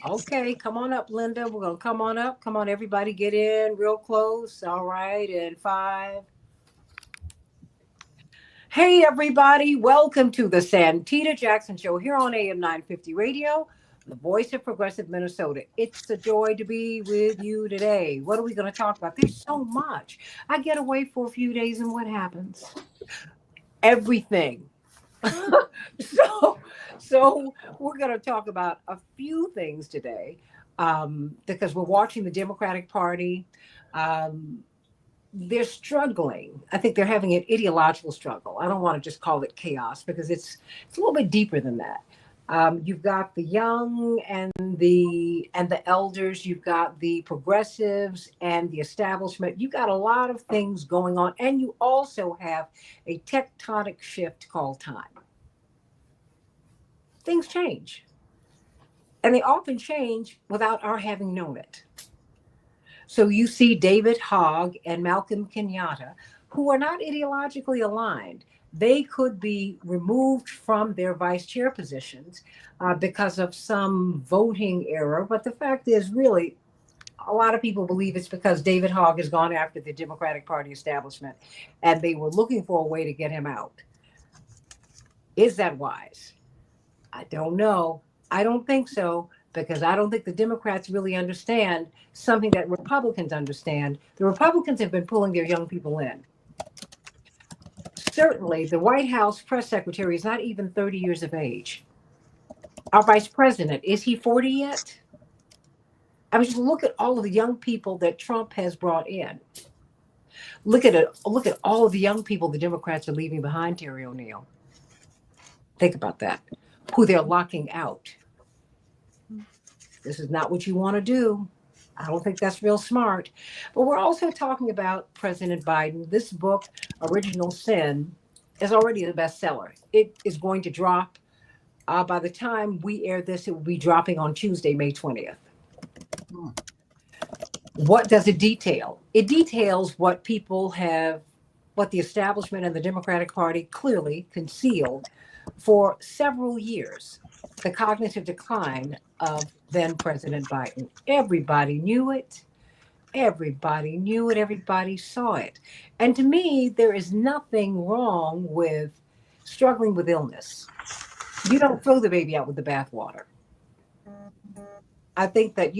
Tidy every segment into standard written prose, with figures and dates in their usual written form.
Okay, come on up, Linda. We're gonna come on up. Come on, everybody, get in real close. All right, in five. Hey, everybody, welcome to the Santita Jackson Show here on AM 950 Radio, the voice of progressive Minnesota. It's a joy to be with you today. What are we going to talk about? There's so much. I get away for a few days, and what happens? Everything. so, so we're going to talk about a few things today because we're watching the Democratic Party. Um, they're struggling. I think they're having an ideological struggle. I don't want to just call it chaos because it's a little bit deeper than that. You've got the young and the elders. You've got the progressives and the establishment. You've got a lot of things going on, and you also have a tectonic shift called time. Things change, and they often change without our having known it. So you see David Hogg and Malcolm Kenyatta, who are not ideologically aligned. They could be removed from their vice chair positions because of some voting error. But the fact is, really, a lot of people believe it's because David Hogg has gone after the Democratic Party establishment and they were looking for a way to get him out. Is that wise? I don't know. I don't think so because I don't think the Democrats really understand something that Republicans understand. The Republicans have been pulling their young people in. Certainly, the White House press secretary is not even 30 years of age. Our vice president, is he 40 yet? I mean, just look at all of the young people that Trump has brought in. Look at it. Look at all of the young people the Democrats are leaving behind, Terry O'Neill. Think about that. Who they're locking out. This is not what you want to do. I don't think that's real smart. But we're also talking about President Biden. This book, Original Sin, is already a bestseller. It is going to drop. By the time we air this, it will be dropping on Tuesday, May 20th. What does it detail? It details what people have, what the establishment and the Democratic Party clearly concealed for several years, the cognitive decline of then President Biden. Everybody knew it. Everybody knew it. Everybody saw it. And to me, there is nothing wrong with struggling with illness. You don't throw the baby out with the bathwater. I think that,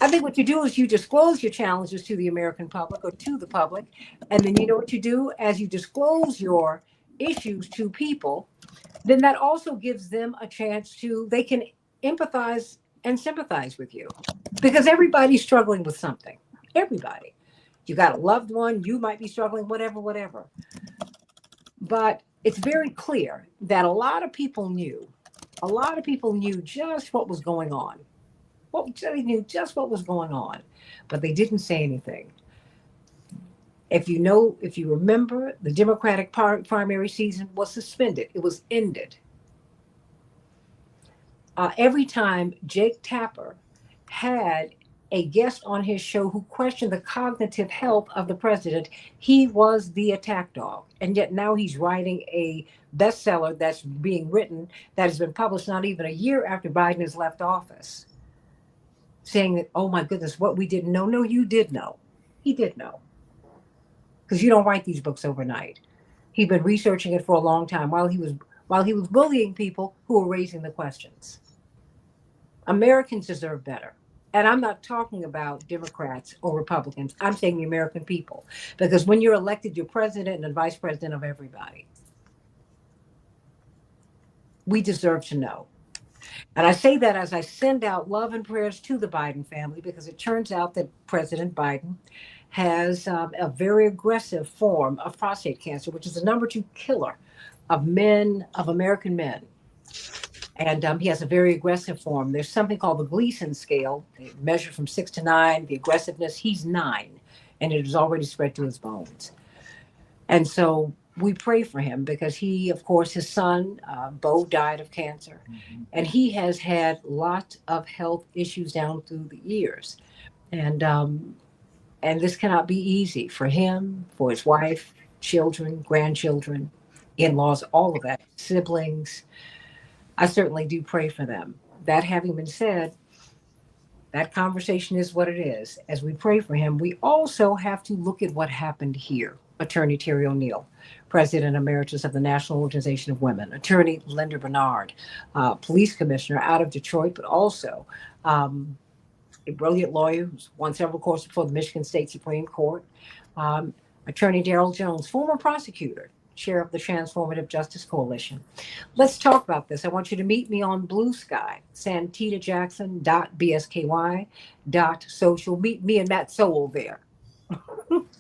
I think what you do is you disclose your challenges to the American public or to the public. And then you know what you do as you disclose your issues to people, then that also gives them a chance to, they can empathize and sympathize with you because everybody's struggling with something. Everybody. You got a loved one, you might be struggling, whatever, whatever. But it's very clear that a lot of people knew just what was going on. They knew just what was going on, but they didn't say anything. If you remember, the Democratic primary season was suspended. It was ended. Every time Jake Tapper had a guest on his show who questioned the cognitive health of the president, he was the attack dog. And yet now he's writing a bestseller that's being written, that has been published not even a year after Biden has left office, saying that, oh my goodness, what we didn't know. No, you did know. He did know. Because you don't write these books overnight. He'd been researching it for a long time while he was bullying people who were raising the questions. Americans deserve better. And I'm not talking about Democrats or Republicans. I'm saying the American people. Because when you're elected, you're president and vice president of everybody. We deserve to know. And I say that as I send out love and prayers to the Biden family, because it turns out that President Biden has a very aggressive form of prostate cancer, which is the number two killer of men, of American men. And he has a very aggressive form. There's something called the Gleason scale. They measure from 6 to 9. The aggressiveness, he's 9, and it has already spread to his bones. And so we pray for him because he, of course, his son, Bo, died of cancer. And he has had lots of health issues down through the years. And this cannot be easy for him, for his wife, children, grandchildren, in-laws, all of that, siblings. I certainly do pray for them that having been said, that conversation is what it is. As we pray for him, we also have to look at what happened here. Attorney Terry O'Neill, President Emeritus of the National Organization of Women, Attorney Linda Bernard, Police Commissioner out of Detroit, but also um, a brilliant lawyer who's won several courts before the Michigan State Supreme Court, um, Attorney Darrell Jones, former prosecutor, chair of the Transformative Justice Coalition. Let's talk about this. I want you to meet me on Blue Sky, santitajackson.bsky.social. Meet me and Matt Sowell there.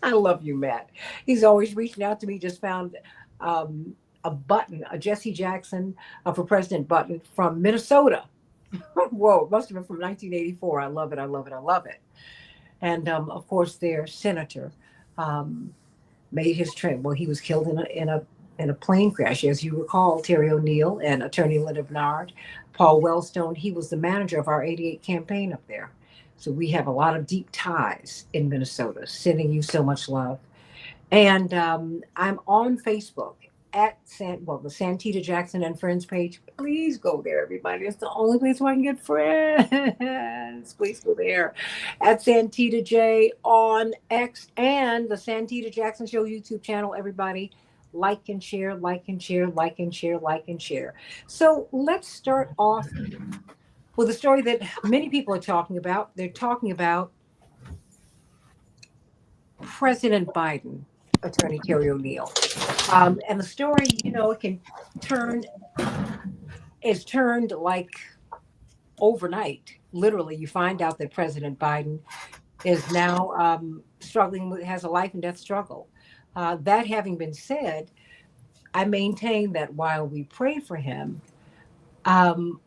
I love you, Matt. He's always reaching out to me. Just found a button, a Jesse Jackson for President button from Minnesota. Whoa, it must have been from 1984. I love it. I love it. I love it. And of course, their senator made his trip. Well, he was killed in a plane crash, as you recall. Terry O'Neill and Attorney Linda Bernard, Paul Wellstone. He was the manager of our '88 campaign up there. So we have a lot of deep ties in Minnesota. Sending you so much love. And I'm on Facebook at the Santita Jackson and Friends page. Please go there, everybody. It's the only place where I can get friends. Please go there. At Santita J on X and the Santita Jackson Show YouTube channel, everybody. Like and share, like and share, like and share, like and share. So let's start off with a story that many people are talking about. They're talking about President Biden, Attorney Terry O'Neill. And the story, it can is turned like overnight. Literally, you find out that President Biden is now has a life and death struggle. That having been said, I maintain that while we pray for him, that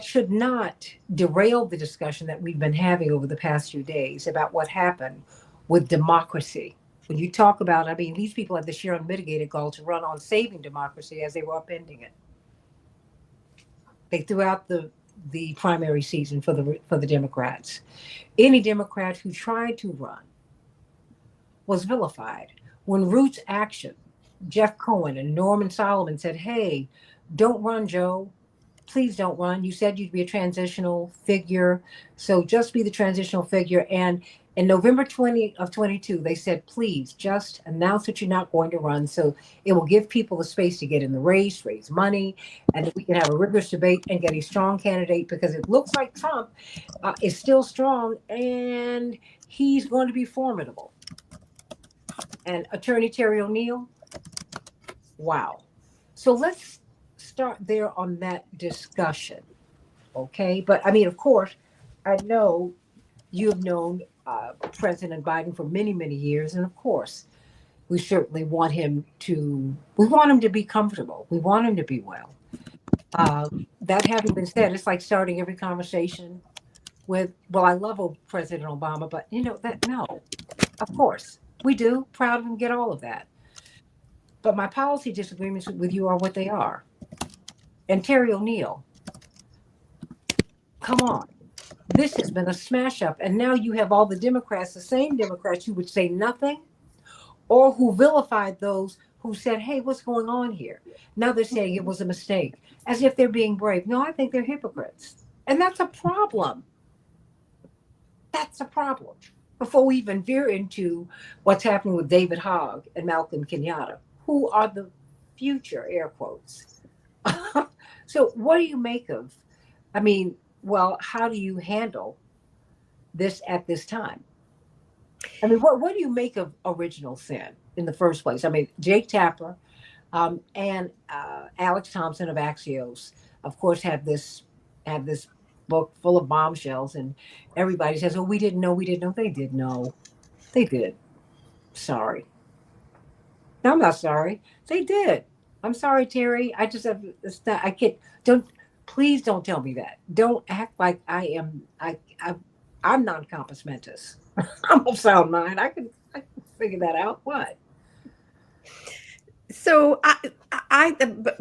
should not derail the discussion that we've been having over the past few days about what happened with democracy. When you talk about, these people had the sheer unmitigated goal to run on saving democracy as they were upending it. They threw out the primary season for the Democrats. Any Democrat who tried to run was vilified. When Roots Action, Jeff Cohen and Norman Solomon said, "Hey, don't run, Joe. Please don't run. You said you'd be a transitional figure, so just be the transitional figure." And in November 20 of 22, they said, "Please just announce that you're not going to run, so it will give people the space to get in the race, raise money, and we can have a rigorous debate and get a strong candidate, because it looks like Trump is still strong and he's going to be formidable." And Attorney Terry O'Neill, wow. So let's start there on that discussion, okay? But of course, I know you have known President Biden for many, many years, and of course, we certainly want him to be comfortable. We want him to be well. That having been said, it's like starting every conversation with, "Well, I love President Obama, but no, of course we do. Proud of him, get all of that. But my policy disagreements with you are what they are." And Terry O'Neill, come on. This has been a smash up. And now you have all the Democrats, the same Democrats who would say nothing or who vilified those who said, "Hey, what's going on here?" Now they're saying it was a mistake, as if they're being brave. No, I think they're hypocrites. And that's a problem. That's a problem. Before we even veer into what's happening with David Hogg and Malcolm Kenyatta, who are the future, air quotes. So what do you make of, how do you handle this at this time? What do you make of Original Sin in the first place? Jake Tapper and Alex Thompson of Axios, of course, have this book full of bombshells, and everybody says, "Oh, we didn't know." They did know. They did. Sorry. No, I'm not sorry. They did. I'm sorry, Terry. I just have. I can't. Please don't tell me that. Don't act like I am. I'm non-compos mentis. I'm of sound mind. I can figure that out. What? So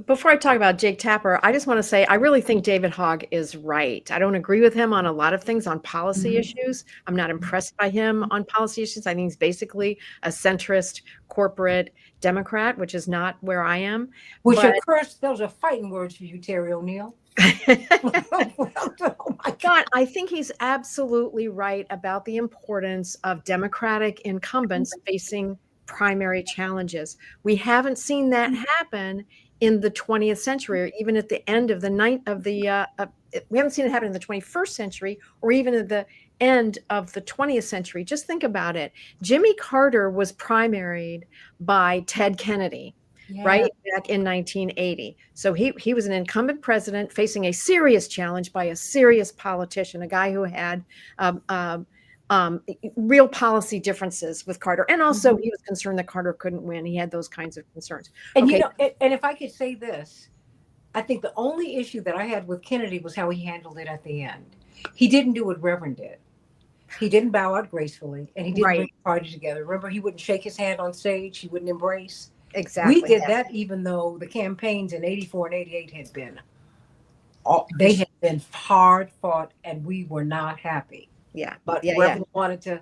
before I talk about Jake Tapper, I just want to say I really think David Hogg is right. I don't agree with him on a lot of things on policy issues. I'm not impressed by him on policy issues. I think he's basically a centrist corporate Democrat, which is not where I am. Those are fighting words for you, Terry O'Neill. Oh my God. But I think he's absolutely right about the importance of Democratic incumbents facing primary challenges. We haven't seen that happen in the 20th century, or even at the end of the night of the. We haven't seen it happen in the 21st century, or even at the end of the 20th century. Just think about it. Jimmy Carter was primaried by Ted Kennedy, Yeah. right back in 1980. So he was an incumbent president facing a serious challenge by a serious politician, a guy who had um, um, real policy differences with Carter, and also he was concerned that Carter couldn't win. He had those kinds of concerns. And Okay, and if I could say this, I think the only issue that I had with Kennedy was how he handled it at the end. He didn't do what Reverend did. He didn't bow out gracefully, and he didn't bring right, the party together. Remember, he wouldn't shake his hand on stage. He wouldn't embrace. We exactly. did Yeah, that, even though the campaigns in '84 and '88 had been, they It's- had been hard fought, and we were not happy. yeah, But yeah, yeah. Reverend wanted to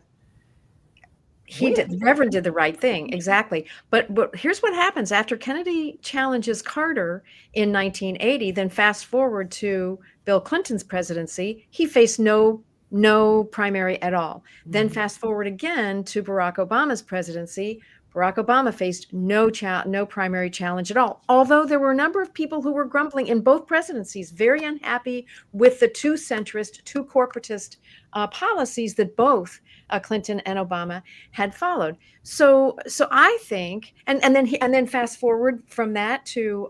He win. did. The Reverend did the right thing, exactly. But here's what happens after Kennedy challenges Carter in 1980. Then fast forward to Bill Clinton's presidency, he faced no primary at all. Then fast forward again to Barack Obama's presidency. Barack Obama faced no primary challenge at all. Although there were a number of people who were grumbling in both presidencies, very unhappy with the two centrist, two corporatist policies that both Clinton and Obama had followed. So I think, and then fast forward from that to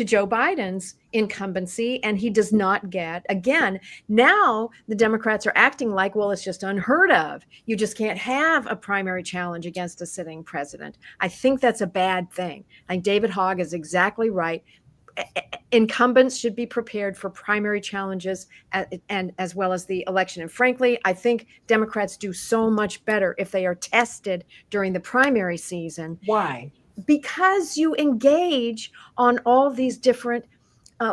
Joe Biden's incumbency, and he does not get again. Now the Democrats are acting like, well, it's just unheard of. You just can't have a primary challenge against a sitting president. I think that's a bad thing. I think David Hogg is exactly right. Incumbents should be prepared for primary challenges and as well as the election. And frankly, I think Democrats do so much better if they are tested during the primary season, Why? because you engage on all these different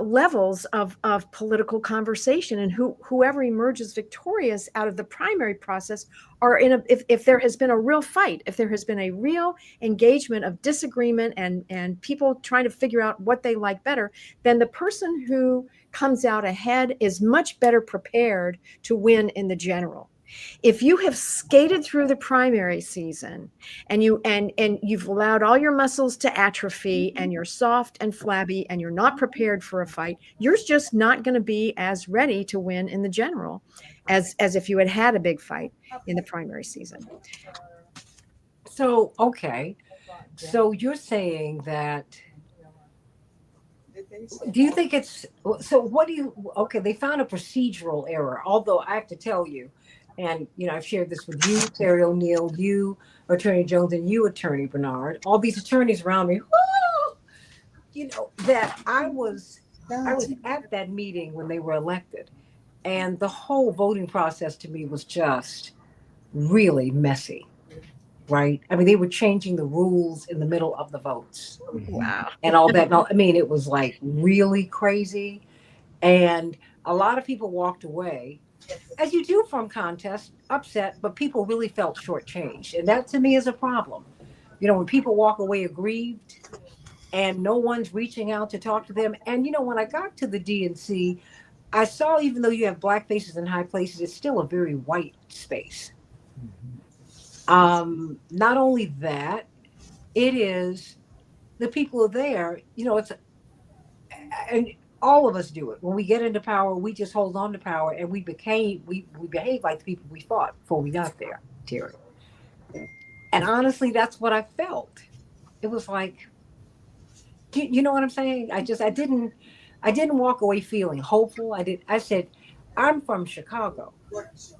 levels of political conversation, and whoever emerges victorious out of the primary process are if there has been a real fight, if there has been a real engagement of disagreement and people trying to figure out what they like better, then the person who comes out ahead is much better prepared to win in the general. If you have skated through the primary season and you've allowed all your muscles to atrophy and you're soft and flabby and you're not prepared for a fight, you're just not going to be as ready to win in the general as if you had a big fight in the primary season. So, okay. So you're saying that, do you think it's, so what do you, okay, they found a procedural error, although I have to tell you, and I've shared this with you, Terry O'Neill, you, Attorney Jones, and you, Attorney Bernard, all these attorneys around me, that I was at that meeting when they were elected, and the whole voting process to me was just really messy, right? I mean, they were changing the rules in the middle of the votes. Wow. And all that. I mean, it was like really crazy. And a lot of people walked away, as you do from contests, upset, but people really felt shortchanged. And that to me is a problem. When people walk away aggrieved and no one's reaching out to talk to them. And, when I got to the DNC, I saw, even though you have black faces in high places, it's still a very white space. Not only that, it is the people are there, and all of us do it. When we get into power, we just hold on to power, and we behave like the people we fought before we got there, Terry. And honestly, that's what I felt. It was like, you know what I'm saying? I didn't walk away feeling hopeful. I said, I'm from Chicago.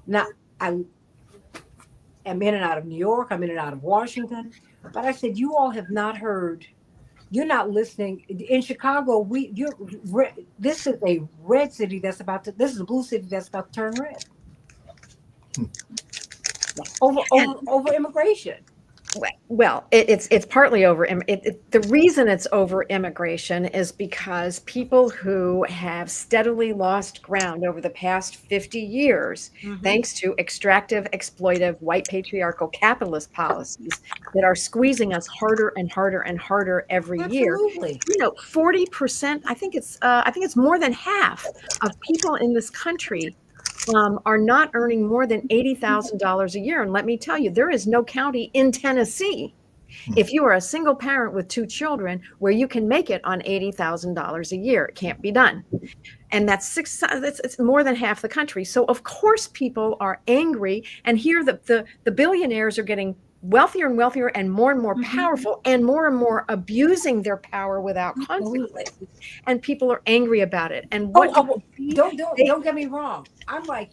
Now I am in and out of New York. I'm in and out of Washington. But I said, you all have not heard. You're not listening. In Chicago, this is a red city this is a blue city that's about to turn red over immigration. Well, it's partly over. The reason it's over immigration is because people who have steadily lost ground over the past 50 years, thanks to extractive, exploitive, white patriarchal capitalist policies that are squeezing us harder and harder and harder every year. Absolutely. 40%, I think it's more than half of people in this country are not earning more than $80,000 a year. And let me tell you, there is no county in Tennessee, if you are a single parent with 2 children, where you can make it on $80,000 a year. It can't be done. And it's more than half the country. So of course people are angry. And here the billionaires are getting wealthier and wealthier and more powerful and more abusing their power without consequences. And people are angry about it. And what don't get me wrong. I'm like,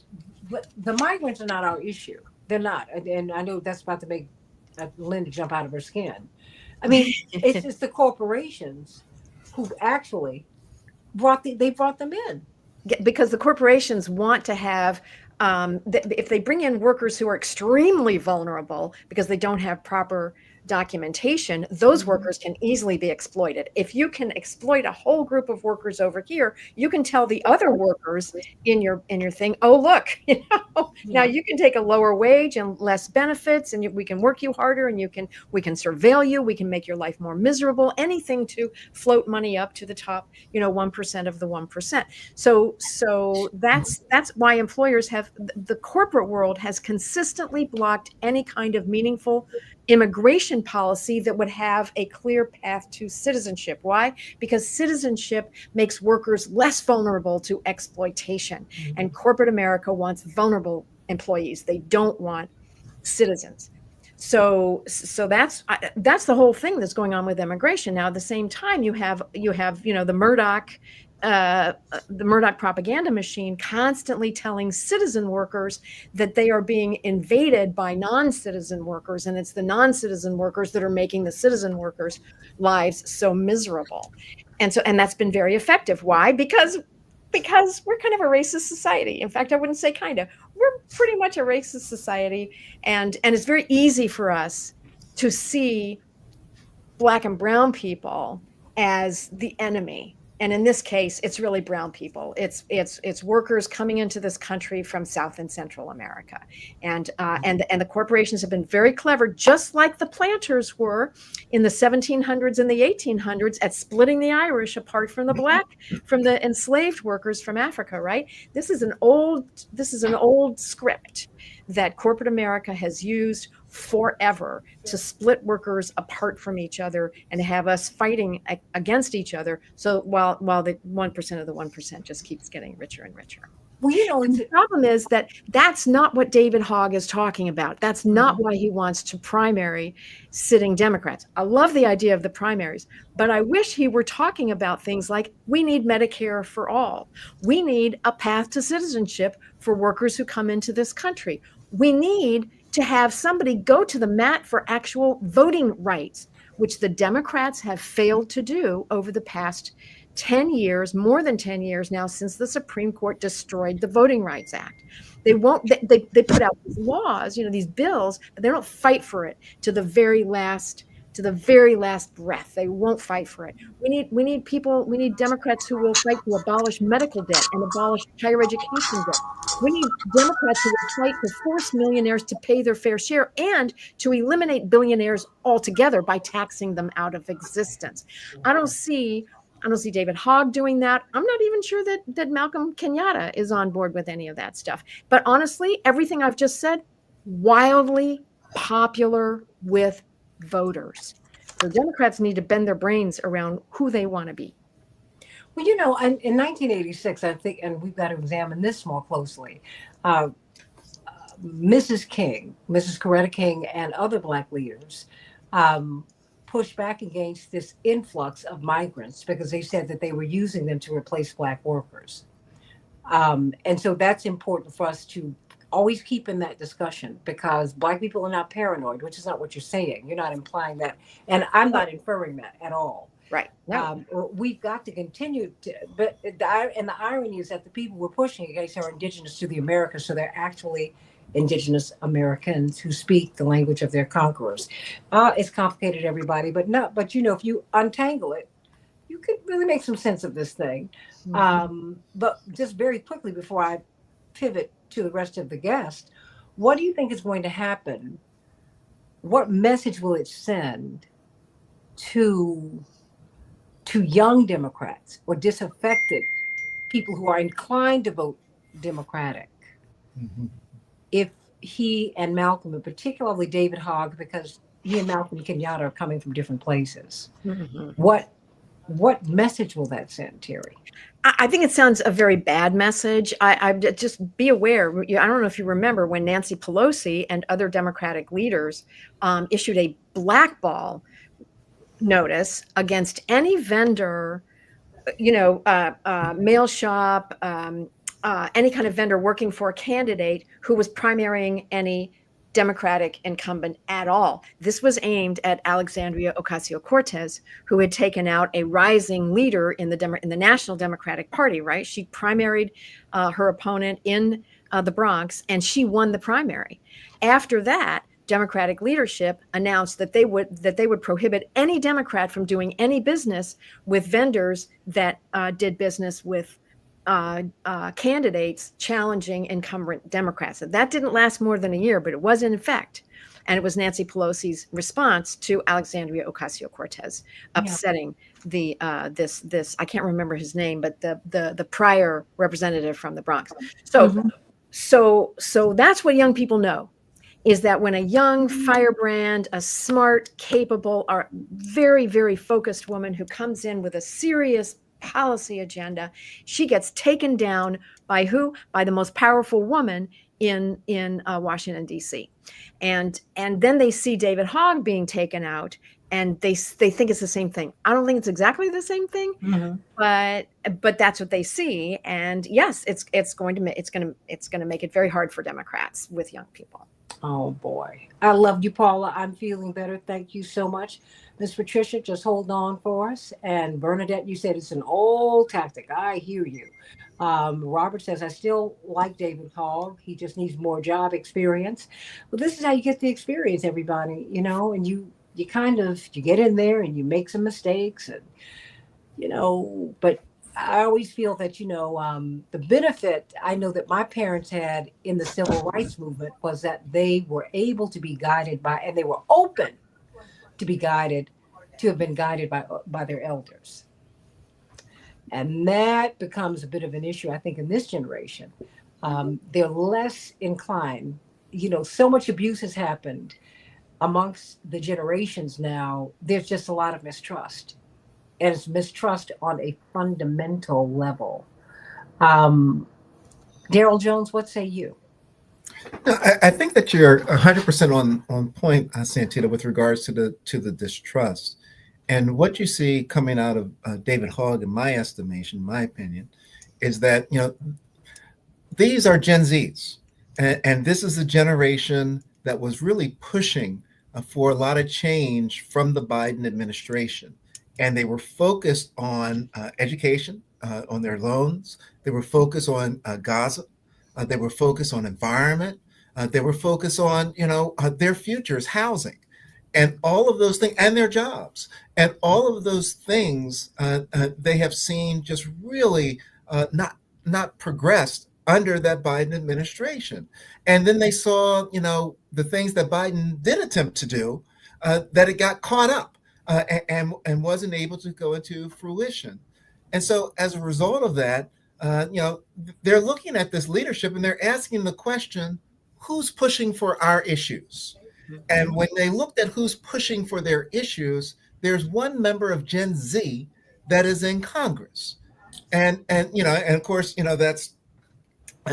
but the migrants are not our issue. They're not. And I know that's about to make Linda jump out of her skin. I mean, it's just the corporations who actually brought them in. Because the corporations want to have, if they bring in workers who are extremely vulnerable because they don't have proper documentation, those workers can easily be exploited. If you can exploit a whole group of workers over here, you can tell the other workers in your thing, oh look, now you can take a lower wage and less benefits, and we can work you harder, and we can surveil you, we can make your life more miserable, anything to float money up to the top, 1% of the 1%. So that's why employers the corporate world has consistently blocked any kind of meaningful immigration policy that would have a clear path to citizenship. Why? Because citizenship makes workers less vulnerable to exploitation. And corporate America wants vulnerable employees. They don't want citizens. So that's the whole thing that's going on with immigration. Now, at the same time, you have the Murdoch propaganda machine constantly telling citizen workers that they are being invaded by non-citizen workers, and it's the non-citizen workers that are making the citizen workers' lives so miserable. And that's been very effective. Why? Because we're kind of a racist society. In fact, I wouldn't say kind of. We're pretty much a racist society, and it's very easy for us to see Black and brown people as the enemy. And in this case, it's really brown people. It's workers coming into this country from South and Central America, and the corporations have been very clever, just like the planters were in the 1700s and the 1800s, at splitting the Irish apart from the enslaved workers from Africa. Right? This is an old script that corporate America has used forever to split workers apart from each other and have us fighting against each other. So while the 1% of the 1% just keeps getting richer and richer. Well, the problem is that that's not what David Hogg is talking about. That's not why he wants to primary sitting Democrats. I love the idea of the primaries, but I wish he were talking about things like, we need Medicare for all. We need a path to citizenship for workers who come into this country. We need to have somebody go to the mat for actual voting rights, which the Democrats have failed to do over the past 10 years, more than 10 years now, since the Supreme Court destroyed the Voting Rights Act. They put out these laws, these bills, but they don't fight for it to the very last breath. They won't fight for it. We need Democrats who will fight to abolish medical debt and abolish higher education debt. We need Democrats who will fight to force millionaires to pay their fair share and to eliminate billionaires altogether by taxing them out of existence. I don't see David Hogg doing that. I'm not even sure that Malcolm Kenyatta is on board with any of that stuff. But honestly, everything I've just said, wildly popular with voters. So Democrats need to bend their brains around who they want to be. Well, in 1986, I think, and we've got to examine this more closely, Mrs. Coretta King, and other Black leaders pushed back against this influx of migrants because they said that they were using them to replace Black workers. And so that's important for us to always keep in that discussion, because Black people are not paranoid, which is not what you're saying. You're not implying that. And I'm not inferring that at all. Right. No. We've got to continue to, but the irony is that the people we're pushing against are indigenous to the Americas, so they're actually indigenous Americans who speak the language of their conquerors. It's complicated, everybody, but if you untangle it, you could really make some sense of this thing. Mhm. But just very quickly before I pivot to the rest of the guests, what do you think is going to happen? What message will it send to young Democrats or disaffected people who are inclined to vote Democratic Mhm. if he and Malcolm, and particularly David Hogg, because he and Malcolm Kenyatta are coming from different places? Mhm. What message will that send, Terry? I think it sounds a very bad message. Just be aware. I don't know if you remember when Nancy Pelosi and other Democratic leaders issued a blackball notice against any vendor, mail shop, any kind of vendor working for a candidate who was primarying any Democratic incumbent at all. This was aimed at Alexandria Ocasio-Cortez, who had taken out a rising leader in the National Democratic Party. Right, she primaried her opponent in the Bronx, and she won the primary. After that, Democratic leadership announced that they would prohibit any Democrat from doing any business with vendors that did business with candidates challenging incumbent Democrats. And that didn't last more than a year, but it was in effect. And it was Nancy Pelosi's response to Alexandria Ocasio-Cortez Yeah. upsetting the this I can't remember his name, but the prior representative from the Bronx. So Mhm. so that's what young people know, is that when a young firebrand, a smart, capable, or very, very focused woman who comes in with a serious policy agenda, she gets taken down by who? By the most powerful woman in Washington, D.C. And then they see David Hogg being taken out, and they think it's the same thing. I don't think it's exactly the same thing, Mhm. but that's what they see. And yes, it's going to make it very hard for Democrats with young people. Oh boy. I love you, Paula. I'm feeling better. Thank you so much. Miss Patricia, just hold on for us. And Bernadette, you said it's an old tactic. I hear you. Robert says, I still like David Hall. He just needs more job experience. Well, this is how you get the experience, everybody, and you kind of you get in there and you make some mistakes, and but I always feel that the benefit I know that my parents had in the civil rights movement was that they were able to be guided by, and they were open to be guided, to have been guided by their elders. And that becomes a bit of an issue, I think, in this generation. They're less inclined. So much abuse has happened amongst the generations now. There's just a lot of mistrust, and it's mistrust on a fundamental level. Um, Daryl Jones, what say you? No, I think that you're 100% on point, Santita, with regards to the distrust. And what you see coming out of David Hogg, in my estimation, my opinion, is that these are Gen Zs, and this is a generation that was really pushing for a lot of change from the Biden administration, and they were focused on education, on their loans. They were focused on Gaza. They were focused on environment. They were focused on their futures, housing, and all of those things, and their jobs, and all of those things. They have seen just really not progressed under that Biden administration. And then they saw, the things that Biden did attempt to do, that it got caught up, and wasn't able to go into fruition. And so, as a result of that, they're looking at this leadership and they're asking the question, who's pushing for our issues? And when they looked at who's pushing for their issues, there's one member of Gen Z that is in Congress. And of course, that's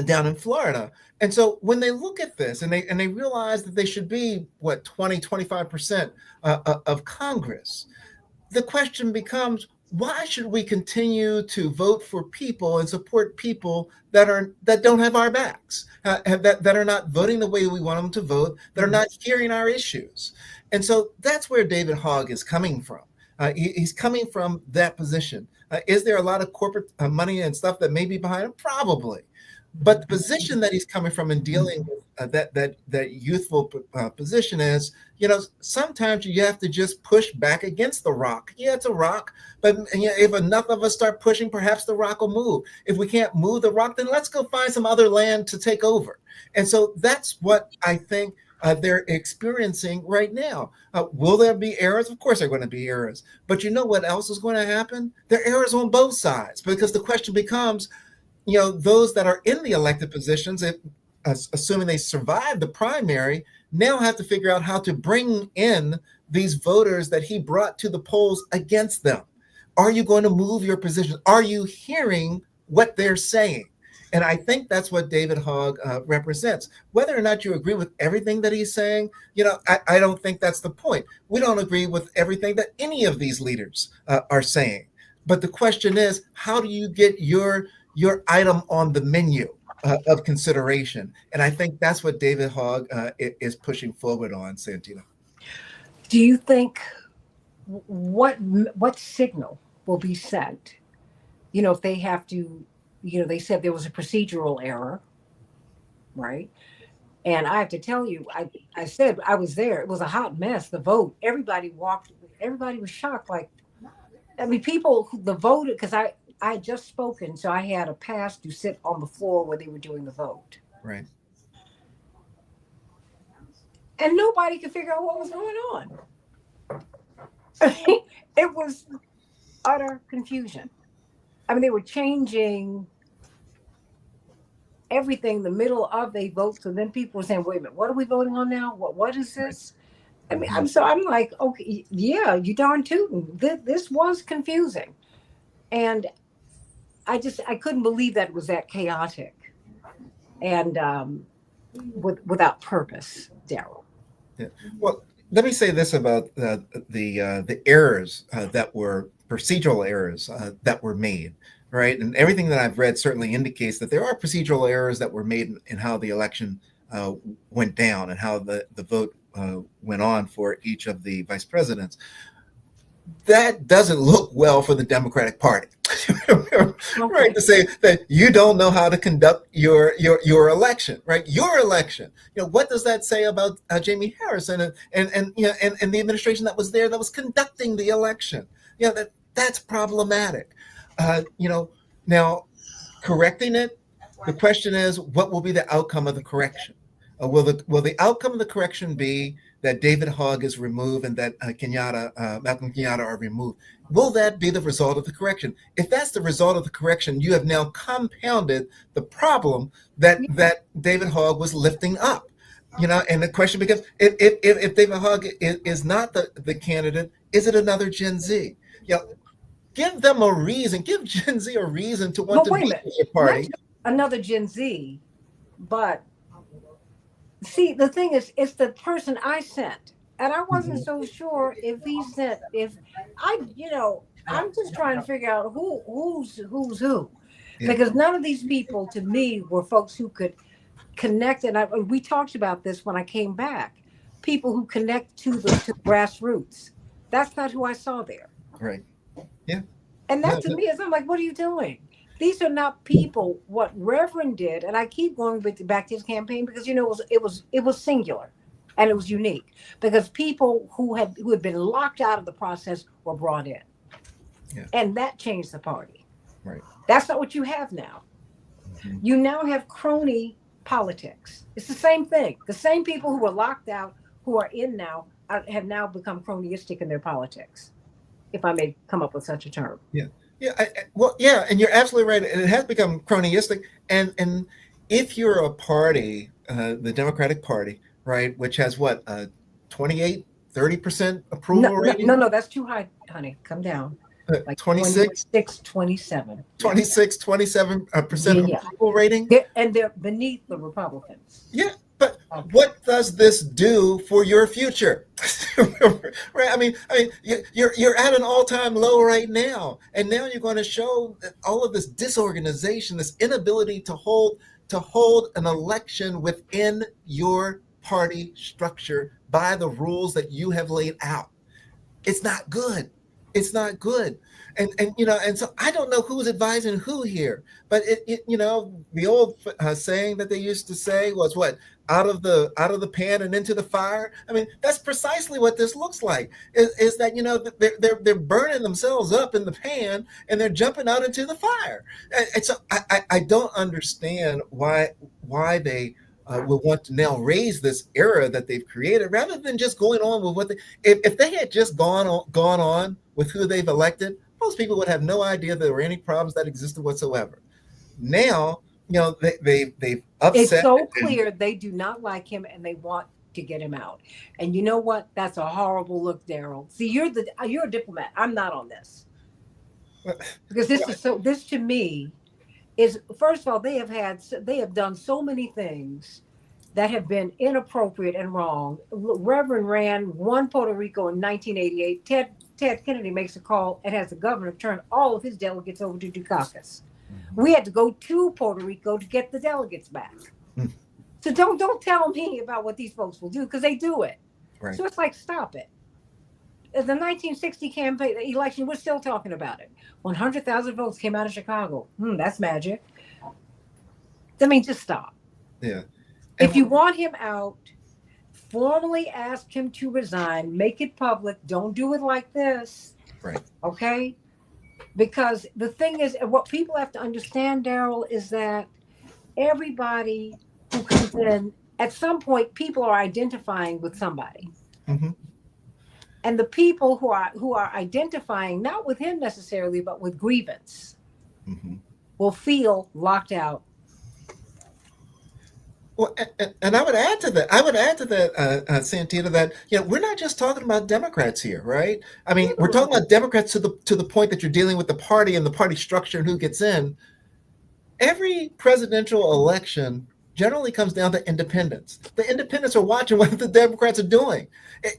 down in Florida. And so when they look at this and they realize that they should be what 20-25% of Congress, the question becomes, why should we continue to vote for people and support people that don't have our backs, that are not voting the way we want them to vote, that are not hearing our issues? And so that's where David Hogg is coming from. He's coming from that position. Is there a lot of corporate money and stuff that may be behind him? Probably. But the position that he's coming from in dealing with that youthful position is, sometimes you have to just push back against the rock. Yeah, it's a rock, but if enough of us start pushing, perhaps the rock will move. If we can't move the rock, then let's go find some other land to take over. And so that's what I think they're experiencing right now. Will there be errors? Of course, there are going to be errors. But you know what else is going to happen? There are errors on both sides, because the question becomes, those that are in the elected positions, assuming they survive the primary, now have to figure out how to bring in these voters that he brought to the polls against them. Are you going to move your position? Are you hearing what they're saying? And I think that's what David Hogg represents. Whether or not you agree with everything that he's saying, I don't think that's the point. We don't agree with everything that any of these leaders are saying. But the question is, how do you get your item on the menu of consideration? And I think that's what David Hogg is pushing forward on, Santita. Do you think what signal will be sent? If they have to, they said there was a procedural error, right? And I have to tell you, I said I was there. It was a hot mess. The vote, everybody was shocked. People, the vote, because I had just spoken, so I had a pass to sit on the floor where they were doing the vote. Right. And nobody could figure out what was going on. It was utter confusion. They were changing everything in the middle of a vote. So then people were saying, wait a minute, what are we voting on now? What is this? Right. I'm like, okay, yeah, you darn tootin'. This was confusing. And I couldn't believe that it was that chaotic and without purpose, Daryl. Yeah. Well, let me say this about the errors that were procedural errors that were made, right? And everything that I've read certainly indicates that there are procedural errors that were made in how the election went down and how the vote went on for each of the vice presidents. That doesn't look well for the Democratic Party. Okay. Right, to say that you don't know how to conduct your election, right? Your election. What does that say about Jamie Harrison and the administration that was there that was conducting the election? That's problematic. Now correcting it, the question is, what will be the outcome of the correction? Will the outcome of the correction be that David Hogg is removed and that Malcolm Kenyatta are removed? Will that be the result of the correction? If that's the result of the correction, you have now compounded the problem that David Hogg was lifting up. And the question becomes, if David Hogg is not the candidate, is it another Gen Z? Give them a reason. Give Gen Z a reason to want to be in your party. Another Gen Z, but see, the thing is, it's the person I sent, and I wasn't so sure if I'm just trying to figure out who's who, because none of these people, to me, were folks who could connect. And we talked about this when I came back. People who connect to the grassroots. That's not who I saw there. Right. Yeah. And that to me is, I'm like, what are you doing? These are not people. What Reverend did, and I keep going back to his campaign because it was singular, and it was unique because people who had been locked out of the process were brought in, and that changed the party. Right. That's not what you have now. Mm-hmm. You now have crony politics. It's the same thing. The same people who were locked out, who are in now, have now become cronyistic in their politics, if I may come up with such a term. Yeah. Yeah, and you're absolutely right. And it has become cronyistic. And if you're a party, the Democratic Party, right, which has 28, 30% approval rating? No, that's too high, honey. Come down. Like 26, 27. 26, 27% approval rating? And they're beneath the Republicans. Yeah. But what does this do for your future? Right? I mean, you're at an all-time low right now, and now you're going to show that all of this disorganization, this inability to hold an election within your party structure by the rules that you have laid out. It's not good. It's not good. And you know, and so I don't know who's advising who here, but you know, the old saying that they used to say was what, out of the pan and into the fire. I mean, that's precisely what this looks like. Is that, you know, they're burning themselves up in the pan and they're jumping out into the fire. And so I don't understand why they will want to now raise this era that they've created rather than just going on with what they, if they had just gone on with who they've elected, most people would have no idea there were any problems that existed whatsoever. Now, you know, they've upset. It's so clear they do not like him and they want to get him out. And you know what? That's a horrible look, Daryl. See, you're a diplomat. I'm not on this. Because this to me is, first of all, they have done so many things that have been inappropriate and wrong. Reverend ran one Puerto Rico in 1988. Ted Kennedy makes a call and has the governor turn all of his delegates over to Dukakis. We had to go to Puerto Rico to get the delegates back. So don't tell me about what these folks will do, because they do it. Right. So it's like, stop it. The 1960 campaign, the election, we're still talking about it. 100,000 votes came out of Chicago. That's magic. I mean, just stop. Yeah. If you want him out, formally ask him to resign, make it public. Don't do it like this. Right. Okay? Because the thing is, what people have to understand, Daryl, is that everybody who comes in, at some point, people are identifying with somebody. Mm-hmm. And the people who are identifying, not with him necessarily, but with grievance, will feel locked out. Well, and I would add to that. Santita, that, you know, we're not just talking about Democrats here, right? I mean, we're talking about Democrats to the point that you're dealing with the party and the party structure and who gets in. Every presidential election generally comes down to independents. The independents are watching what the Democrats are doing.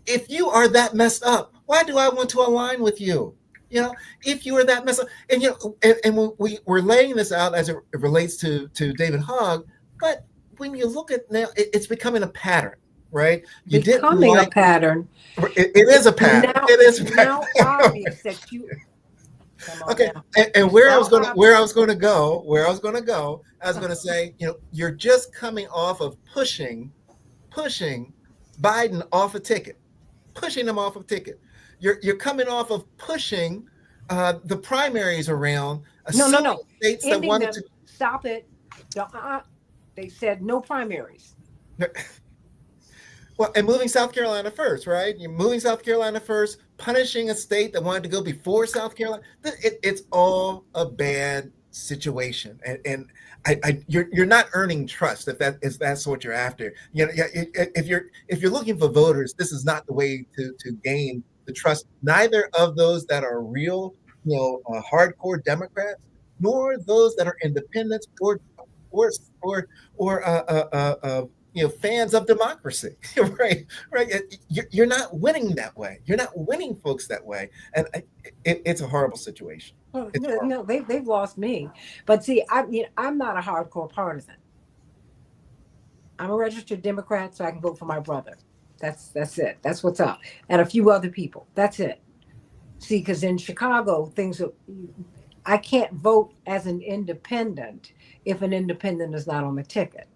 If you are that messed up, why do I want to align with you? You know, if you are that messed up, and you know, and we're laying this out as it relates to David Hogg, but when you look at now, it's becoming a pattern, right? A pattern. It is a pattern. It is a pattern. Now obvious that you. Okay, and where I was going to go, I was going to say, you know, you're just coming off of pushing Biden off a ticket, pushing him off a ticket. You're coming off of pushing the primaries around. No. States that wanted to stop it. They said no primaries. Well, and moving South Carolina first, right? You're moving South Carolina first, punishing a state that wanted to go before South Carolina. It's all a bad situation, and you're not earning trust if that's what you're after. You know, if you're looking for voters, this is not the way to gain the trust, neither of those that are real, you know, hardcore Democrats, nor those that are independents or you know, fans of democracy, right? You're not winning that way. You're not winning folks that way, and it's a horrible situation. No, they've lost me. But see, I'm not a hardcore partisan. I'm a registered Democrat, so I can vote for my brother. That's it. That's what's up, and a few other people. That's it. See, because in Chicago, I can't vote as an independent if an independent is not on the ticket.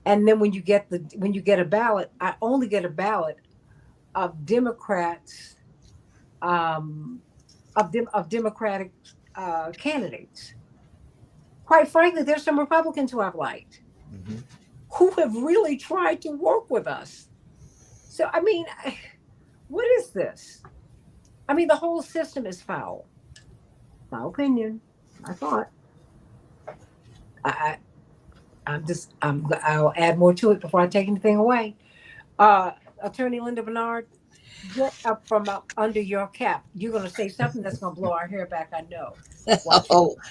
And then when you get a ballot, I only get a ballot of Democrats, of Democratic candidates. Quite frankly, there's some Republicans who I've liked, who have really tried to work with us. So I mean, what is this? I mean, the whole system is foul. My opinion. I thought. I'll add more to it before I take anything away. Attorney Linda Bernard, get up from under your cap. You're going to say something that's going to blow our hair back, I know.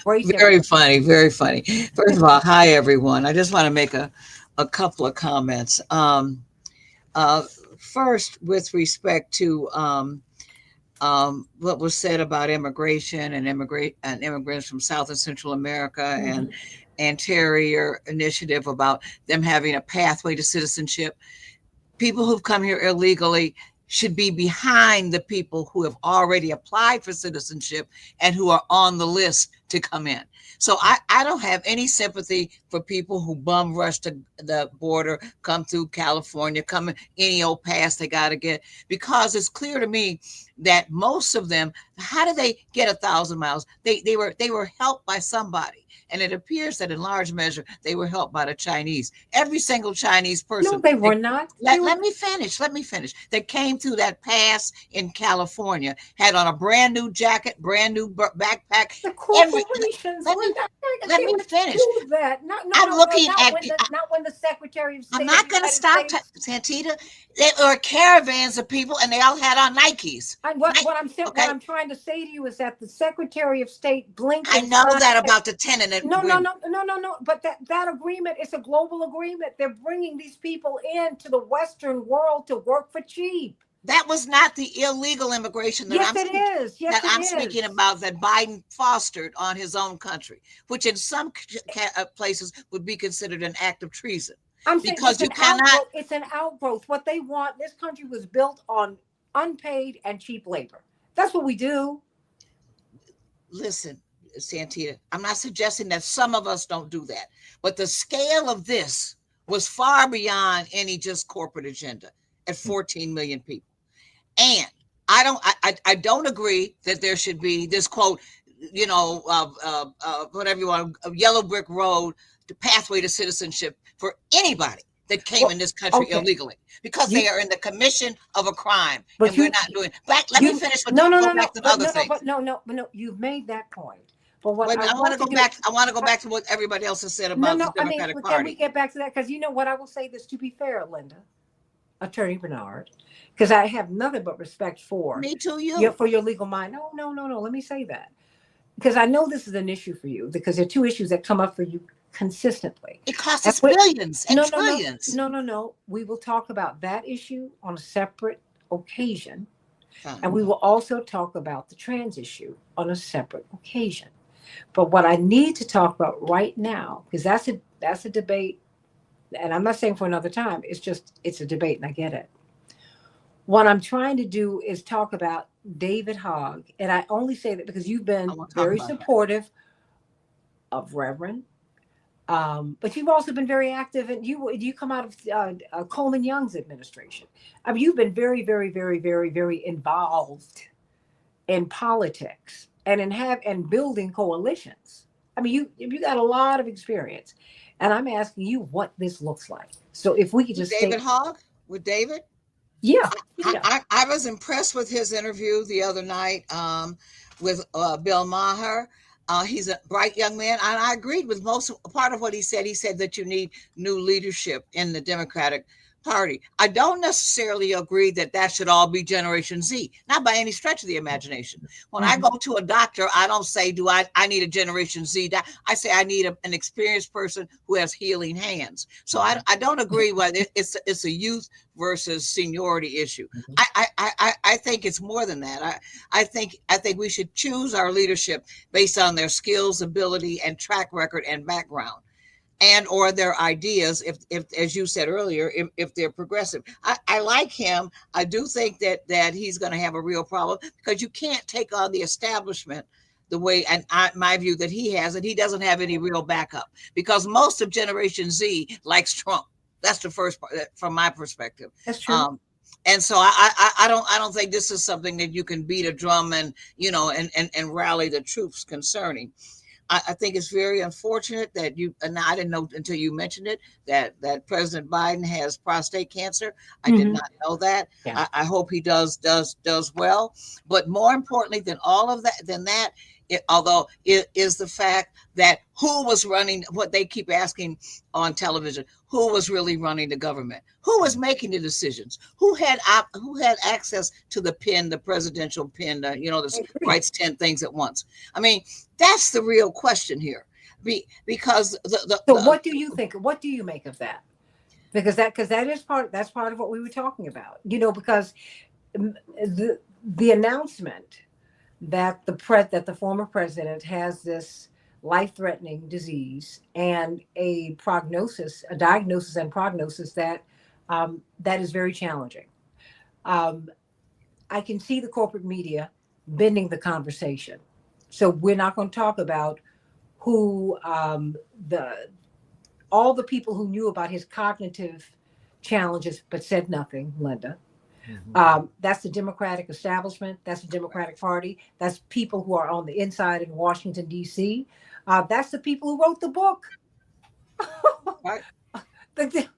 Very funny, very funny. First of all, hi, everyone. I just want to make a couple of comments. First, with respect to what was said about immigration and immigrants from South and Central America, and Terry, your initiative about them having a pathway to citizenship. People who've come here illegally, should be behind the people who have already applied for citizenship and who are on the list to come in. So I don't have any sympathy for people who bum rush to the border, come through California, come in any old pass they got to get, because it's clear to me that most of them, how did they get 1,000 miles? They were helped by somebody. And it appears that in large measure, they were helped by the Chinese. Every single Chinese person. No, they were not. Let me finish. Let me finish. That came through that pass in California, had on a brand new jacket, brand new backpack. The corporations. Let me finish. That. I'm looking at not when the Secretary of State. I'm not going to stop, Santita. There were caravans of people, and they all had on Nikes. What I'm trying to say to you is that the Secretary of State Blinken. I know that about the tenant. No. But that agreement is a global agreement. They're bringing these people into the Western world to work for cheap. That was not the illegal immigration that I'm speaking about, that Biden fostered on his own country, which in some places would be considered an act of treason. I'm saying because you cannot. It's an outgrowth. What they want. This country was built on unpaid and cheap labor. That's what we do. Listen, Santita, I'm not suggesting that some of us don't do that, but the scale of this was far beyond any just corporate agenda at 14 million people. And I don't agree that there should be this quote, whatever you want, a yellow brick road, the pathway to citizenship for anybody that came in this country illegally, because they are in the commission of a crime, and we're not doing. Let me finish. No. You've made that point. But what I want to go back. I want to go back to what everybody else has said about the Democratic Party. Can we get back to that? Because you know what, I will say this to be fair, Linda, Attorney Bernard, because I have nothing but respect for me too. For your legal mind. No. Let me say that, because I know this is an issue for you, because there are two issues that come up for you consistently. It costs us billions and trillions. No. We will talk about that issue on a separate occasion, and we will also talk about the trans issue on a separate occasion. But what I need to talk about right now, because that's a debate, and I'm not saying for another time, it's a debate, and I get it. What I'm trying to do is talk about David Hogg, and I only say that because you've been very supportive of Reverend, but you've also been very active, and you come out of Coleman Young's administration. I mean, you've been very, very, very, very, very involved in politics and building coalitions. I mean, you got a lot of experience, and I'm asking you what this looks like. So if we could just David Hogg with David. Yeah. I was impressed with his interview the other night with Bill Maher. He's a bright young man, and I agreed with part of what he said. He said that you need new leadership in the Democratic Party. I don't necessarily agree that should all be Generation Z, not by any stretch of the imagination. When I go to a doctor, I don't say, I need a Generation Z? I say I need an experienced person who has healing hands. So I don't agree whether it's a youth versus seniority issue. I think it's more than that. I think we should choose our leadership based on their skills, ability, and track record and background, and or their ideas, if as you said earlier, if they're progressive. I like him. I do think that he's going to have a real problem, because you can't take on the establishment the way, and my view, that he has, and he doesn't have any real backup, because most of Generation Z likes Trump. That's the first part, from my perspective. That's true. And so I don't think this is something that you can beat a drum and rally the troops concerning. I think it's very unfortunate that and I didn't know until you mentioned it, that President Biden has prostate cancer. I did not know that. Yeah. I hope he does well. But more importantly than all of that, although it is the fact that who was running, what they keep asking on television, who was really running the government? Who was making the decisions? Who had access to the pen, the presidential pen, the writes 10 things at once? I mean, that's the real question here. Because what do you think? What do you make of that? Because that's part of what we were talking about. Because the announcement that the former president has this life-threatening disease and a diagnosis and prognosis that is very challenging. Um, I can see the corporate media bending the conversation. So we're not going to talk about who the all the people who knew about his cognitive challenges but said nothing, Linda. That's the Democratic establishment. That's the Democratic Party. That's people who are on the inside in Washington, D.C. That's the people who wrote the book. Right.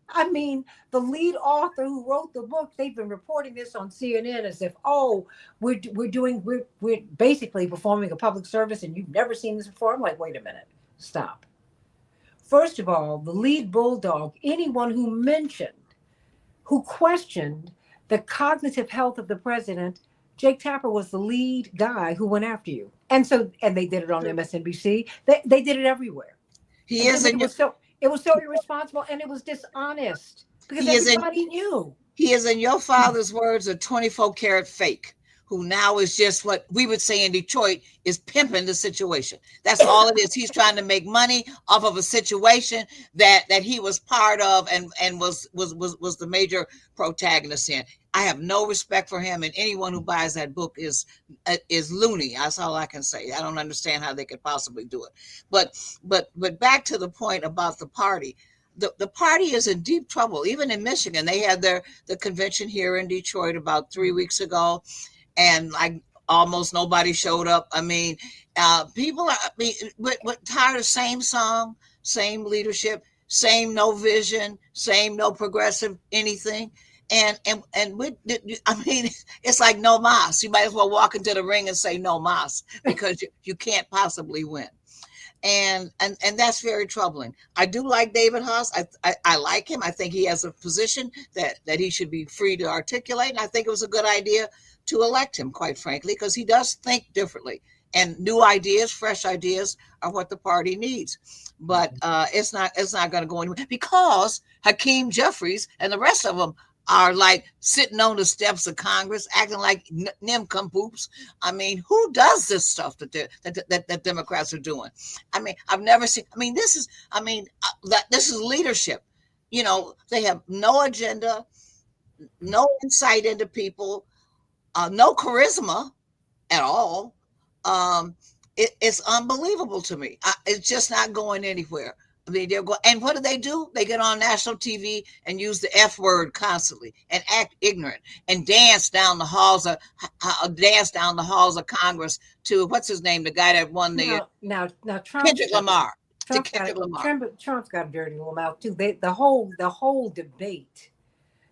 I mean, the lead author who wrote the book, they've been reporting this on CNN as if, oh, we're basically performing a public service and you've never seen this before. I'm like, wait a minute, stop. First of all, the lead bulldog, anyone who questioned the cognitive health of the president, Jake Tapper was the lead guy who went after you. And they did it on MSNBC. They did it everywhere. He is in It was so irresponsible and it was dishonest because everybody knew. He is, in your father's words, a 24-karat fake who now is just what we would say in Detroit is pimping the situation. That's all it is. He's trying to make money off of a situation that he was part of and was the major protagonist in. I have no respect for him, and anyone who buys that book is loony. That's all I can say. I don't understand how they could possibly do it. But back to the point about the party. The party is in deep trouble. Even in Michigan, they had the convention here in Detroit about 3 weeks ago, and like almost nobody showed up. I mean, people are we're tired of same song, same leadership, same no vision, same no progressive anything. And I mean, it's like no mas. You might as well walk into the ring and say no mas because you can't possibly win. And that's very troubling. I do like David Haas. I like him. I think he has a position that he should be free to articulate. And I think it was a good idea to elect him, quite frankly, because he does think differently. And new ideas, fresh ideas are what the party needs. But it's not going to go anywhere because Hakeem Jeffries and the rest of them are like sitting on the steps of Congress, acting like nincompoops. I mean, who does this stuff that Democrats are doing? I mean, I've never seen. I mean, this is leadership. You know, they have no agenda, no insight into people, no charisma at all. It's unbelievable to me. It's just not going anywhere. I mean, and what do? They get on national TV and use the F word constantly and act ignorant and dance down the halls of Congress to what's his name, the guy that won the now Kendrick Lamar. Trump's got a dirty little mouth too. The whole debate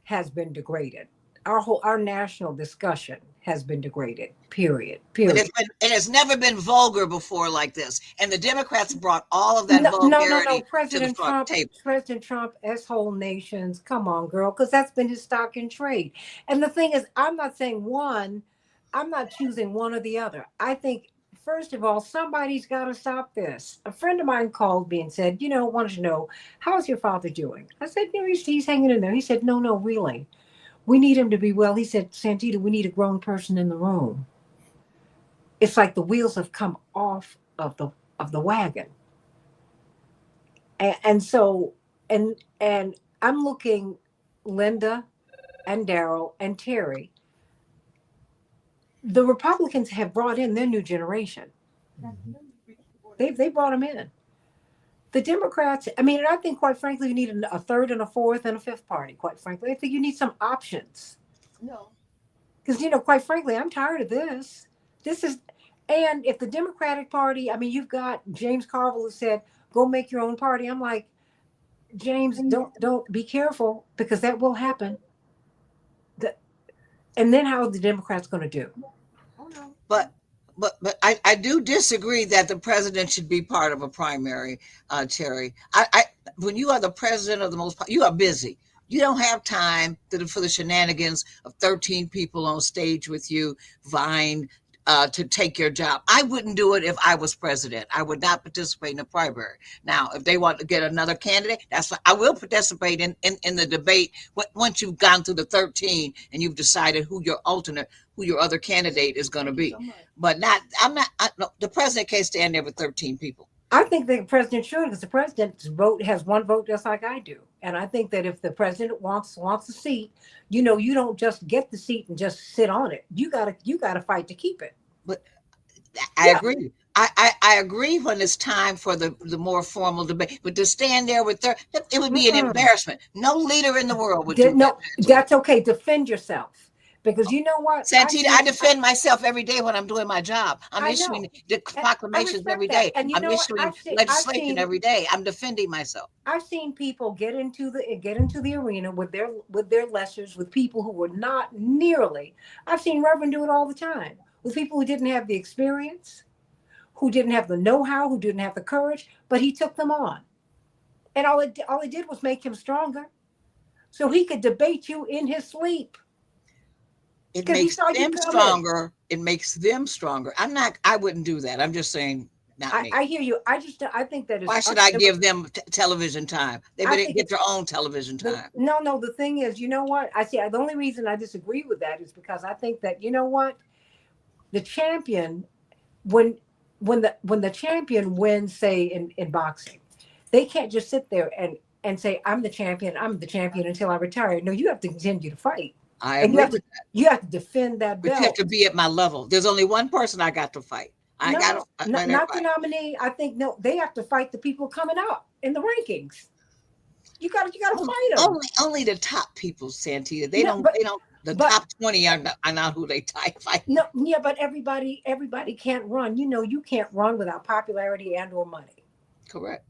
has been degraded. Our national discussion has been degraded. Period. It has never been vulgar before like this. And the Democrats brought all of that vulgarity to the front table. President Trump, S-hole nations. Come on, girl, because that's been his stock in trade. And the thing is, I'm not choosing one or the other. I think, first of all, somebody's got to stop this. A friend of mine called me and said, wanted to know, how's your father doing? I said, he's hanging in there. He said, no, really. We need him to be well. He said, Santita, we need a grown person in the room. It's like the wheels have come off of the wagon. And so I'm looking, Linda and Daryl and Terry. The Republicans have brought in their new generation. They brought them in. The Democrats, I mean, and I think, quite frankly, you need a third and a fourth and a fifth party, quite frankly. I think you need some options. No. Because, quite frankly, I'm tired of this. And if the Democratic Party, I mean, you've got James Carville who said, go make your own party. I'm like, James, don't be careful because that will happen. And then how are the Democrats going to do? Oh, no. But I do disagree that the president should be part of a primary, Terry. When you are the president of you are busy. You don't have time for the shenanigans of 13 people on stage with you vying to take your job. I wouldn't do it if I was president. I would not participate in the primary. Now, if they want to get another candidate, that's fine. I will participate in the debate once you've gone through the 13 and you've decided who your other candidate is going to be. But the president can't stand there with 13 people. I think the president should, because the president's vote has one vote just like I do. And I think that if the president wants a seat, you know, you don't just get the seat and just sit on it. You gotta fight to keep it. But I Yeah. agree. I agree when it's time for the more formal debate, but to stand there with their, it would be an Mm-mm. embarrassment. No leader in the world would do that. No, Santita. that's okay. Defend yourself, because you know what? Santita, I defend myself every day when I'm doing my job. I'm I issuing know. the And I proclamations every respect that. day. And you I'm know what? issuing I've legislation seen every day. I'm defending myself. I've seen people get into the arena with their lessers, with people who were not nearly. I've seen Reverend do it all the time with people who didn't have the experience, who didn't have the know-how, who didn't have the courage, but he took them on, and all it did was make him stronger, so he could debate you in his sleep It because he makes saw you them coming. stronger. It makes them stronger. I wouldn't do that. I'm just saying, not me. I hear you. I think that is. Why should I give them television time? They I better think get it's their own television time. no. The thing is, you know what? I see. The only reason I disagree with that is because I think that, you know what, the champion, when when the champion wins, say in boxing, they can't just sit there and say, I'm the champion until I retire. No, you have to continue to fight, I and agree with that. you have to defend that But you have belt. to be at my level. There's only one person I got to fight. I got to No, let not the everybody. nominee. I think no, they have to fight the people coming up in the rankings. You gotta fight them. Only the top people, Santita. They No, don't. but They don't. The but top 20 are not who they fight. no, yeah, but everybody can't run. You know, you can't run without popularity and or money. Correct.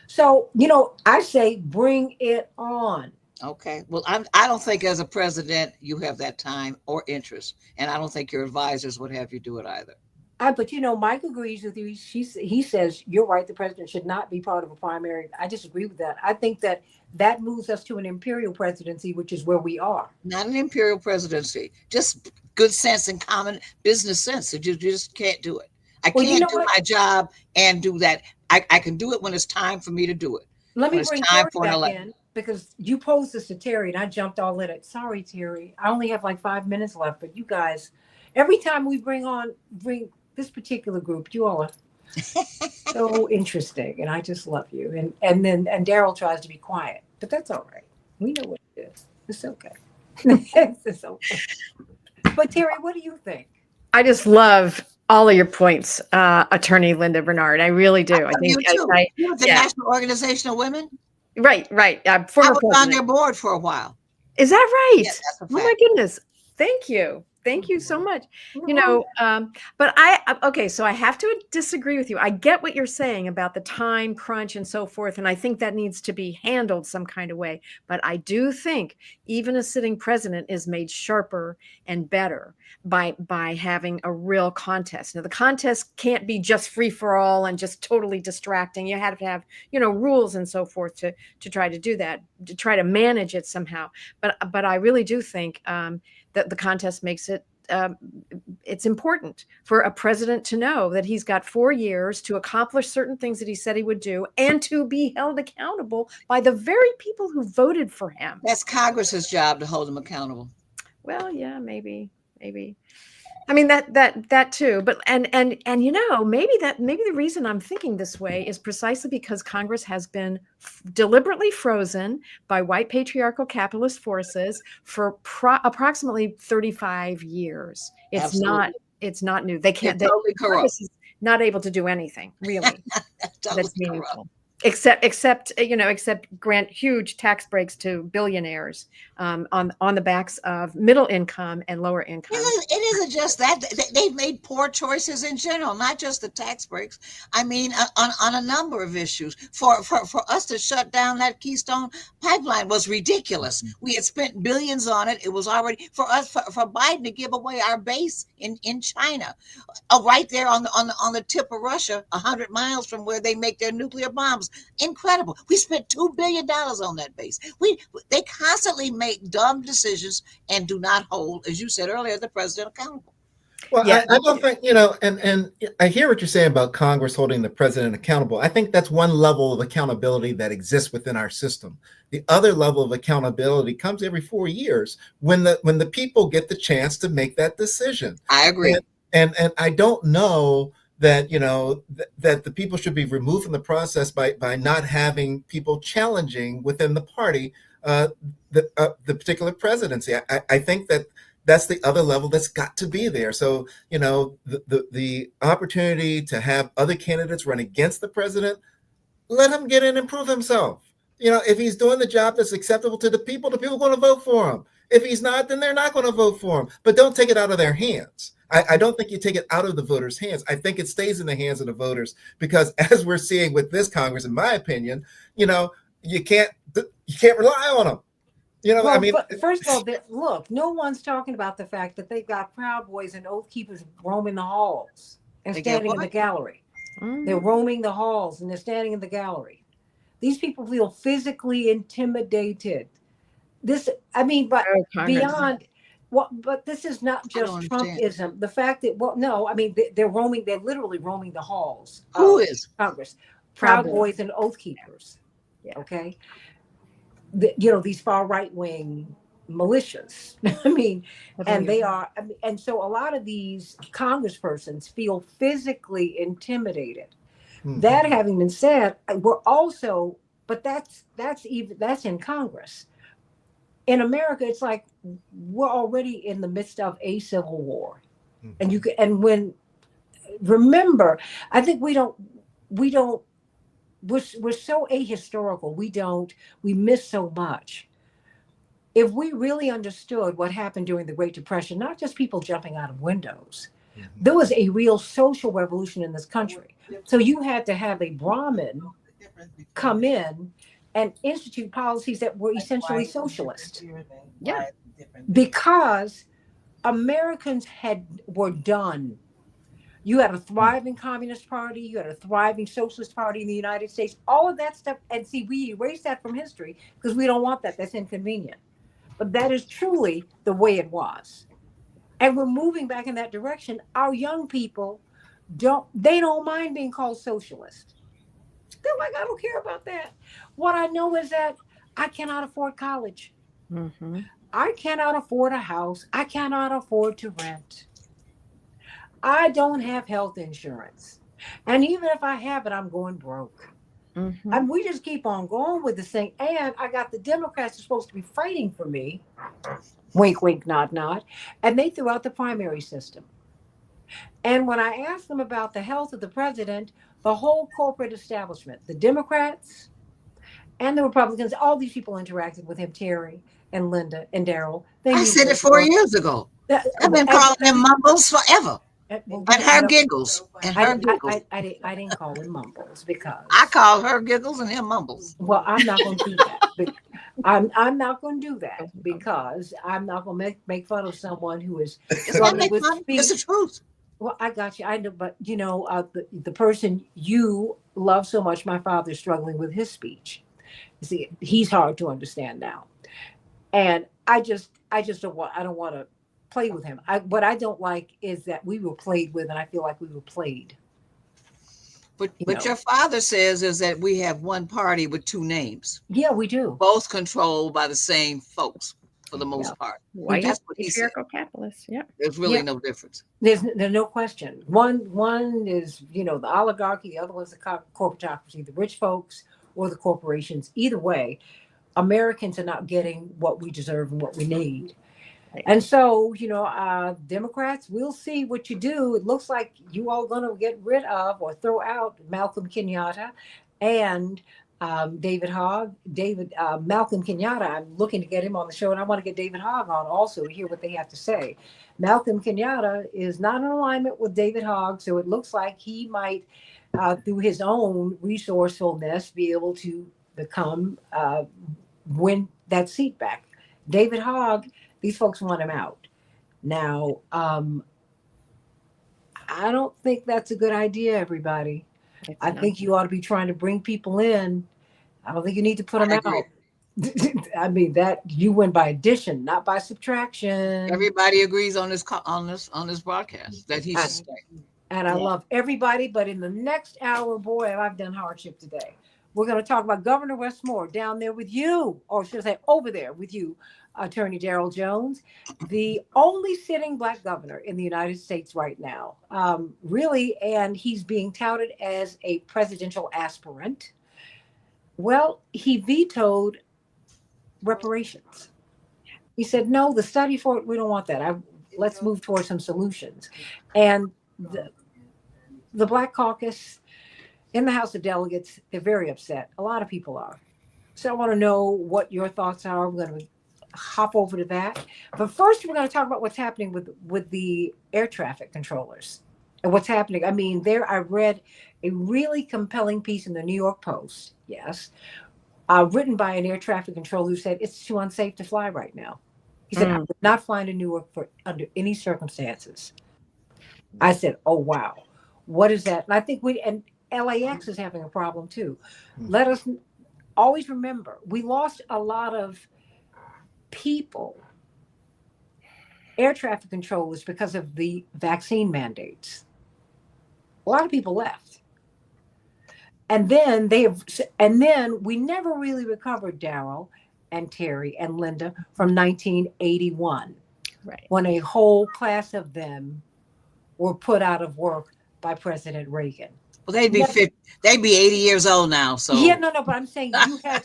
So, you know, I say bring it on. Okay. Well, I don't think as a president you have that time or interest, and I don't think your advisors would have you do it either. But you know, Mike agrees with you. He says you're right. The president should not be part of a primary. I disagree with that. I think that moves us to an imperial presidency, which is where we are. Not an imperial presidency. Just good sense and common business sense. That you just can't do it. I Well, you can't know do what? my job and do that. I can do it when it's time for me to do it. Let When me it's bring time Terry for an back election. in, because you posed this to Terry and I jumped all in it. Sorry, Terry. I only have like 5 minutes left, but you guys, every time we bring this particular group, you all are so interesting, and I just love you. And Daryl tries to be quiet, but that's all right. We know what it is. It's okay. It's okay. But Terry, what do you think? I just love all of your points, Attorney Linda Bernard. I really do. I think You too. You with the yeah, National Organization of Women. right. I Former was on president. their board for a while. Is that right? Yeah, that's a Oh my fact. goodness. Thank you. Thank you so much. You know, but okay, so I have to disagree with you. I get what you're saying about the time crunch and so forth, and I think that needs to be handled some kind of way. But I do think even a sitting president is made sharper and better by having a real contest. Now, the contest can't be just free for all and just totally distracting. You have to have, rules and so forth to try to do that, to try to manage it somehow. But I really do think that the contest makes it it's important for a president to know that he's got 4 years to accomplish certain things that he said he would do and to be held accountable by the very people who voted for him. That's Congress's job to hold them accountable. Well, yeah, maybe. I mean that too, but and maybe the reason I'm thinking this way is precisely because Congress has been deliberately frozen by white patriarchal capitalist forces for approximately 35 years. Absolutely. It's not new. They can't. They're totally corrupt. Congress is not able to do anything really Totally that's corrupt. meaningful. Except grant huge tax breaks to billionaires on the backs of middle income and lower income. It isn't just that. They've made poor choices in general, not just the tax breaks. I mean, on a number of issues. For us to shut down that Keystone pipeline was ridiculous. We had spent billions on it. It was already for Biden to give away our base in China, right there on the tip of Russia, 100 miles from where they make their nuclear bombs. Incredible. We spent $2 billion on that base. They constantly make dumb decisions and do not hold, as you said earlier, the president accountable. Well, Yeah. I don't think, and I hear what you're saying about Congress holding the president accountable. I think that's one level of accountability that exists within our system. The other level of accountability comes every 4 years when the people get the chance to make that decision. I agree. And I don't know that that the people should be removed from the process by not having people challenging within the party the particular presidency. I think that that's the other level that's got to be there. So the opportunity to have other candidates run against the president, let him get in and prove himself. If he's doing the job that's acceptable to the people are going to vote for him. If he's not, then they're not going to vote for him. But don't take it out of their hands. I don't think you take it out of the voters' hands. I think it stays in the hands of the voters because, as we're seeing with this Congress, in my opinion, you can't rely on them. Well, first of all, look, no one's talking about the fact that they've got Proud Boys and Oath Keepers roaming the halls and standing in the gallery. They're roaming the halls and they're standing in the gallery. These people feel physically intimidated. But beyond but this is not just Trumpism. The fact that they're roaming, they're literally roaming the halls. Who is Congress? Proud Boys and Oath Keepers. Yeah. Okay. These far right wing militias. And they are, and so a lot of these congresspersons feel physically intimidated. Mm-hmm. That having been said, we're also, but that's in Congress. In America, it's like we're already in the midst of a civil war. Mm-hmm. Remember, I think we're so ahistorical. We miss so much. If we really understood what happened during the Great Depression, not just people jumping out of windows, mm-hmm. there was a real social revolution in this country. So you had to have a Brahmin come in and institute policies that were essentially socialist. Yeah, because Americans were done. You had a thriving communist party, you had a thriving socialist party in the United States, all of that stuff. And see, we erase that from history because we don't want that. That's inconvenient. But that is truly the way it was. And we're moving back in that direction. Our young people don't mind being called socialist. They're like, I don't care about that. What I know is that I cannot afford college. Mm-hmm. I cannot afford a house. I cannot afford to rent. I don't have health insurance. And even if I have it, I'm going broke. Mm-hmm. And we just keep on going with this thing. And I got the Democrats who are supposed to be fighting for me. Wink, wink, nod, nod. And they threw out the primary system. And when I asked them about the health of the president, the whole corporate establishment, the Democrats and the Republicans, all these people interacted with him, Terry and Linda and Daryl. I said it 4 years ago. I've been calling them mumbles forever. And her giggles. I didn't call him mumbles because I call her giggles and him mumbles. Well, I'm not going to do that. I'm not going to do that because I'm not going to make fun of someone who is struggling with speech. It's the truth. Well, I got you. I know, but the person you love so much, my father's struggling with his speech. You see, he's hard to understand now, and I just don't want to play with him. What I don't like is that we were played with, and I feel like we were played. But your father says is that we have one party with two names. Yeah, we do. Both controlled by the same folks for the most part. White That's what he said. Capitalists. Yeah. There's really no difference. There's no question. One is, the oligarchy. The other one's the corporatocracy, the rich folks or the corporations. Either way, Americans are not getting what we deserve and what we need. And so, Democrats, we'll see what you do. It looks like you all going to get rid of or throw out Malcolm Kenyatta and David Hogg. Malcolm Kenyatta, I'm looking to get him on the show, and I want to get David Hogg on also to hear what they have to say. Malcolm Kenyatta is not in alignment with David Hogg, so it looks like he might, through his own resourcefulness, be able to win that seat back. David Hogg, these folks want him out. Now, I don't think that's a good idea, everybody. I think you ought to be trying to bring people in. I don't think you need to put them out. I mean, that you win by addition, not by subtraction. Everybody agrees on this broadcast that he should stay. And I love everybody, but in the next hour, boy, I've done hardship today. We're going to talk about Governor Westmore down there with you, or should I say over there with you, Attorney Darrell Jones, the only sitting Black governor in the United States right now, really, and he's being touted as a presidential aspirant. Well, he vetoed reparations. He said, no, the study for it, we don't want that. Let's move towards some solutions. And the Black Caucus in the House of Delegates, they're very upset. A lot of people are. So I want to know what your thoughts are. We're going to hop over to that. But first, we're going to talk about what's happening with the air traffic controllers and what's happening. I mean, I read a really compelling piece in the New York Post, yes, written by an air traffic controller who said it's too unsafe to fly right now. He said, I would not fly to Newark under any circumstances. I said, oh, wow. What is that? And I think and LAX is having a problem too. Let us always remember, we lost a lot of people, air traffic controllers, because of the vaccine mandates. A lot of people left. And then we never really recovered, Darrell and Terry and Linda, from 1981, Right, when a whole class of them were put out of work by President Reagan. Well, they'd be 80 years old now. So yeah, no, but I'm saying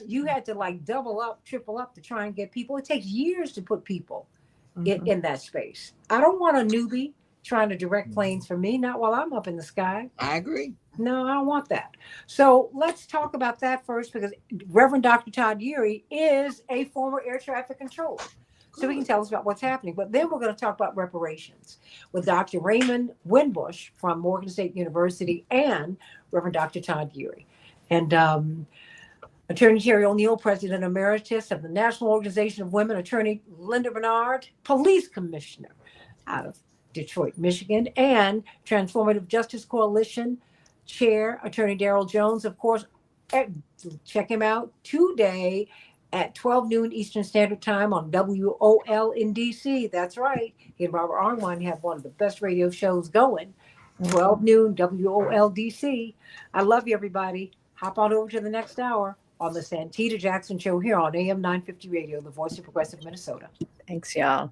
you had to like double up, triple up to try and get people. It takes years to put people in that space. I don't want a newbie trying to direct planes for me, not while I'm up in the sky. I agree. No, I don't want that. So let's talk about that first, because Reverend Dr. Todd Urey is a former air traffic controller. So he can tell us about what's happening. But then we're going to talk about reparations with Dr. Raymond Winbush from Morgan State University and Reverend Dr. Todd Urey. And Attorney Terry O'Neill, President Emeritus of the National Organization of Women, Attorney Linda Bernard, Police Commissioner out of Detroit, Michigan, and Transformative Justice Coalition Chair, Attorney Darrell Jones. Of course, check him out today at 12 noon Eastern Standard Time on WOL in DC. That's right. He and Robert Armwine have one of the best radio shows going. 12 noon WOL DC. I love you, everybody. Hop on over to the next hour on the Santita Jackson Show here on AM 950 Radio, the voice of progressive Minnesota. thanks, y'all.